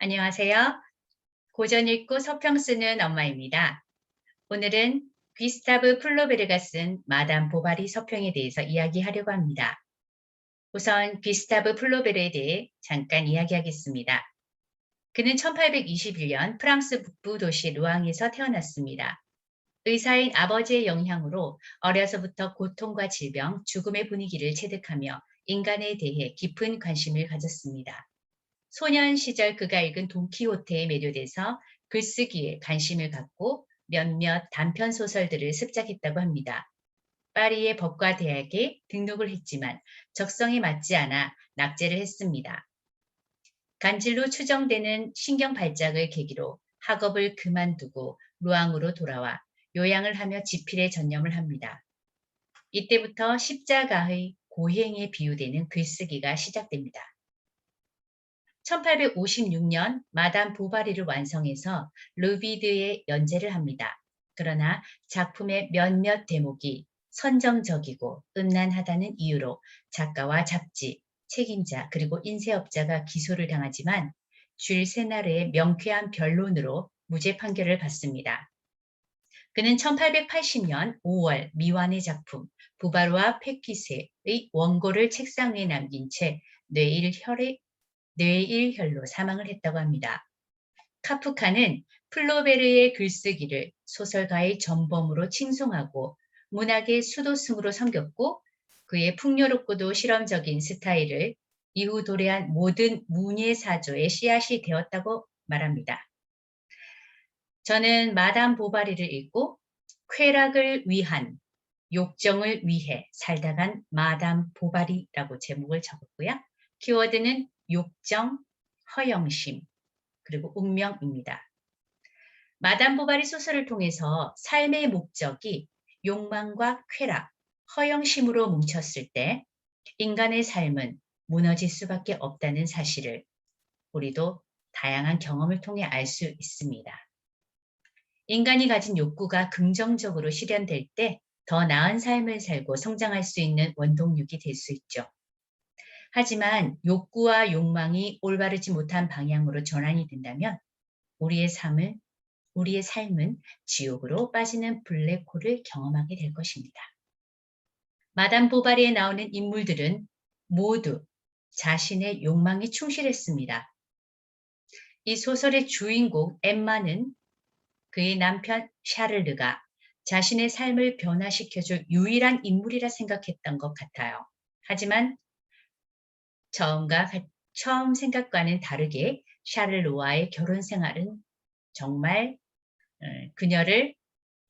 안녕하세요. 고전 읽고 서평 쓰는 엄마입니다. 오늘은 귀스타브 플로베르가 쓴 마담 보바리 서평에 대해서 이야기하려고 합니다. 우선 귀스타브 플로베르에 대해 잠깐 이야기하겠습니다. 그는 1821년 프랑스 북부 도시 루앙에서 태어났습니다. 의사인 아버지의 영향으로 어려서부터 고통과 질병, 죽음의 분위기를 체득하며 인간에 대해 깊은 관심을 가졌습니다. 소년 시절 그가 읽은 돈키호테에 매료돼서 글쓰기에 관심을 갖고 몇몇 단편 소설들을 습작했다고 합니다. 파리의 법과 대학에 등록을 했지만 적성에 맞지 않아 낙제를 했습니다. 간질로 추정되는 신경 발작을 계기로 학업을 그만두고 루앙으로 돌아와 요양을 하며 지필에 전념을 합니다. 이때부터 십자가의 고행에 비유되는 글쓰기가 시작됩니다. 1856년 마담 보바리를 완성해서 루비드에 연재를 합니다. 그러나 작품의 몇몇 대목이 선정적이고 음란하다는 이유로 작가와 잡지, 책임자 그리고 인쇄업자가 기소를 당하지만 쥘 세나르의 명쾌한 변론으로 무죄 판결을 받습니다. 그는 1880년 5월 미완의 작품 부바르와 페키세의 원고를 책상 위에 남긴 채 뇌일혈로 사망을 했다고 합니다. 카프카는 플로베르의 글쓰기를 소설가의 전범으로 칭송하고 문학의 수도승으로 섬겼고 그의 풍요롭고도 실험적인 스타일을 이후 도래한 모든 문예사조의 씨앗이 되었다고 말합니다. 저는 마담 보바리를 읽고 쾌락을 위한 욕정을 위해 살다 간 마담 보바리라고 제목을 적었고요. 키워드는 욕정, 허영심, 그리고 운명입니다. 마담 보바리 소설을 통해서 삶의 목적이 욕망과 쾌락, 허영심으로 뭉쳤을 때 인간의 삶은 무너질 수밖에 없다는 사실을 우리도 다양한 경험을 통해 알 수 있습니다. 인간이 가진 욕구가 긍정적으로 실현될 때 더 나은 삶을 살고 성장할 수 있는 원동력이 될 수 있죠. 하지만 욕구와 욕망이 올바르지 못한 방향으로 전환이 된다면 우리의 삶은 지옥으로 빠지는 블랙홀을 경험하게 될 것입니다. 마담 보바리에 나오는 인물들은 모두 자신의 욕망에 충실했습니다. 이 소설의 주인공 엠마는 그의 남편 샤를르가 자신의 삶을 변화시켜줄 유일한 인물이라 생각했던 것 같아요. 하지만 처음 생각과는 다르게 샤를르와의 결혼 생활은 정말 그녀를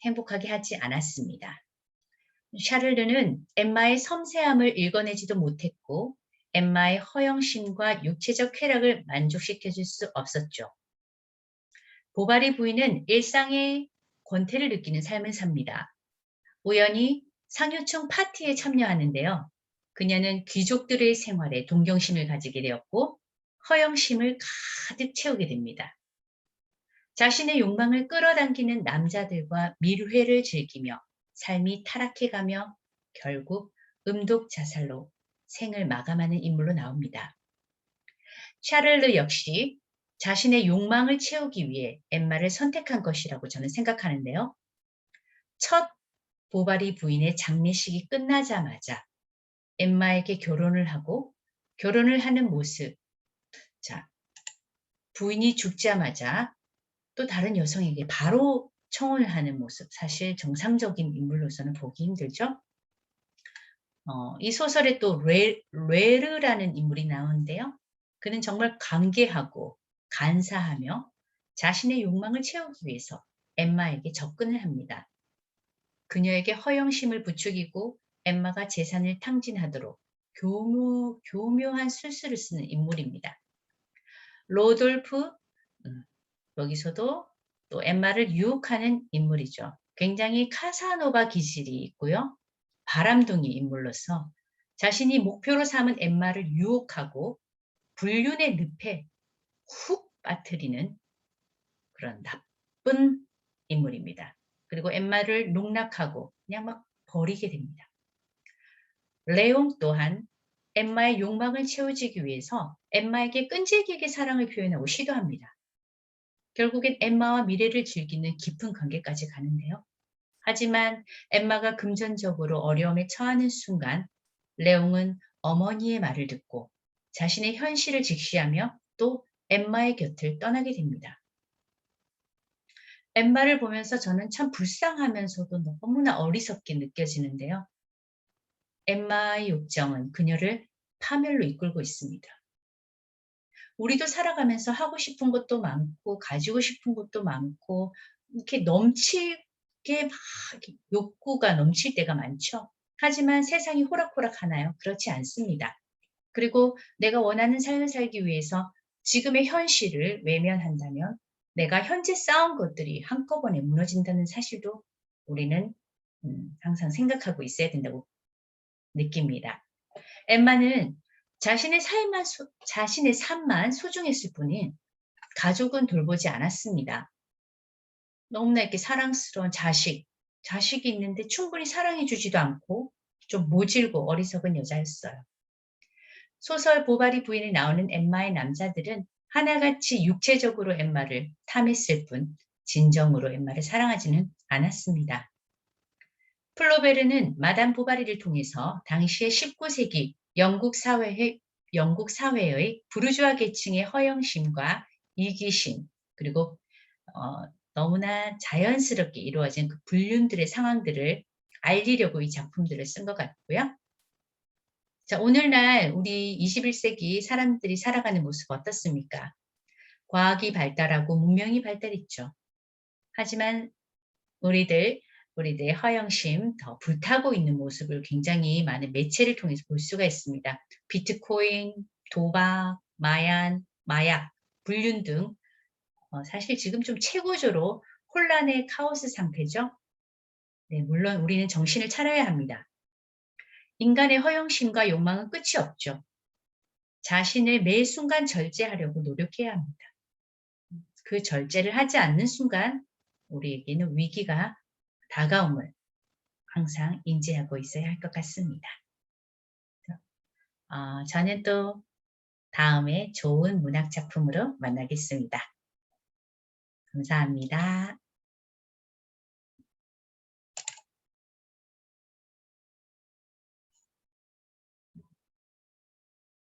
행복하게 하지 않았습니다. 샤를르는 엠마의 섬세함을 읽어내지도 못했고 엠마의 허영심과 육체적 쾌락을 만족시켜줄 수 없었죠. 보바리 부인은 일상의 권태를 느끼는 삶을 삽니다. 우연히 상류층 파티에 참여하는데요. 그녀는 귀족들의 생활에 동경심을 가지게 되었고 허영심을 가득 채우게 됩니다. 자신의 욕망을 끌어당기는 남자들과 밀회를 즐기며 삶이 타락해가며 결국 음독 자살로 생을 마감하는 인물로 나옵니다. 샤를르 역시 자신의 욕망을 채우기 위해 엠마를 선택한 것이라고 저는 생각하는데요. 첫 보바리 부인의 장례식이 끝나자마자 엠마에게 결혼을 하고 결혼을 하는 모습. 자, 부인이 죽자마자 또 다른 여성에게 바로 청혼을 하는 모습. 사실 정상적인 인물로서는 보기 힘들죠. 이 소설에 또 레르라는 인물이 나오는데요. 그는 정말 간계하고 간사하며 자신의 욕망을 채우기 위해서 엠마에게 접근을 합니다. 그녀에게 허영심을 부추기고 엠마가 재산을 탕진하도록 교묘한 술수를 쓰는 인물입니다. 로돌프, 여기서도 또 엠마를 유혹하는 인물이죠. 굉장히 카사노바 기질이 있고요. 바람둥이 인물로서 자신이 목표로 삼은 엠마를 유혹하고 불륜의 늪에 훅 빠뜨리는 그런 나쁜 인물입니다. 그리고 엠마를 농락하고 그냥 막 버리게 됩니다. 레옹 또한 엠마의 욕망을 채워주기 위해서 엠마에게 끈질기게 사랑을 표현하고 시도합니다. 결국엔 엠마와 미래를 즐기는 깊은 관계까지 가는데요. 하지만 엠마가 금전적으로 어려움에 처하는 순간 레옹은 어머니의 말을 듣고 자신의 현실을 직시하며 또 엠마의 곁을 떠나게 됩니다. 엠마를 보면서 저는 참 불쌍하면서도 너무나 어리석게 느껴지는데요. 엠마의 욕정은 그녀를 파멸로 이끌고 있습니다. 우리도 살아가면서 하고 싶은 것도 많고 가지고 싶은 것도 많고 이렇게 넘치게 막 이렇게 욕구가 넘칠 때가 많죠. 하지만 세상이 호락호락하나요? 그렇지 않습니다. 그리고 내가 원하는 삶을 살기 위해서 지금의 현실을 외면한다면 내가 현재 쌓은 것들이 한꺼번에 무너진다는 사실도 우리는 항상 생각하고 있어야 된다고 느낍니다. 엠마는 자신의 삶만 소중했을 뿐인 가족은 돌보지 않았습니다. 너무나 이렇게 사랑스러운 자식이 있는데 충분히 사랑해주지도 않고 좀 모질고 어리석은 여자였어요. 소설 보바리 부인에 나오는 엠마의 남자들은 하나같이 육체적으로 엠마를 탐했을 뿐 진정으로 엠마를 사랑하지는 않았습니다. 플로베르는 마담 보바리를 통해서 당시의 19세기 영국 사회의 부르주아 계층의 허영심과 이기심 그리고 너무나 자연스럽게 이루어진 그 불륜들의 상황들을 알리려고 이 작품들을 쓴 것 같고요. 자, 오늘날 우리 21세기 사람들이 살아가는 모습 어떻습니까? 과학이 발달하고 문명이 발달했죠. 하지만 우리들의 허영심, 더 불타고 있는 모습을 굉장히 많은 매체를 통해서 볼 수가 있습니다. 비트코인, 도박, 마약, 불륜 등 사실 지금 좀 최고조로 혼란의 카오스 상태죠. 네, 물론 우리는 정신을 차려야 합니다. 인간의 허영심과 욕망은 끝이 없죠. 자신을 매 순간 절제하려고 노력해야 합니다. 그 절제를 하지 않는 순간 우리에게는 위기가 다가옴을 항상 인지하고 있어야 할 것 같습니다. 저는 또 다음에 좋은 문학 작품으로 만나겠습니다. 감사합니다.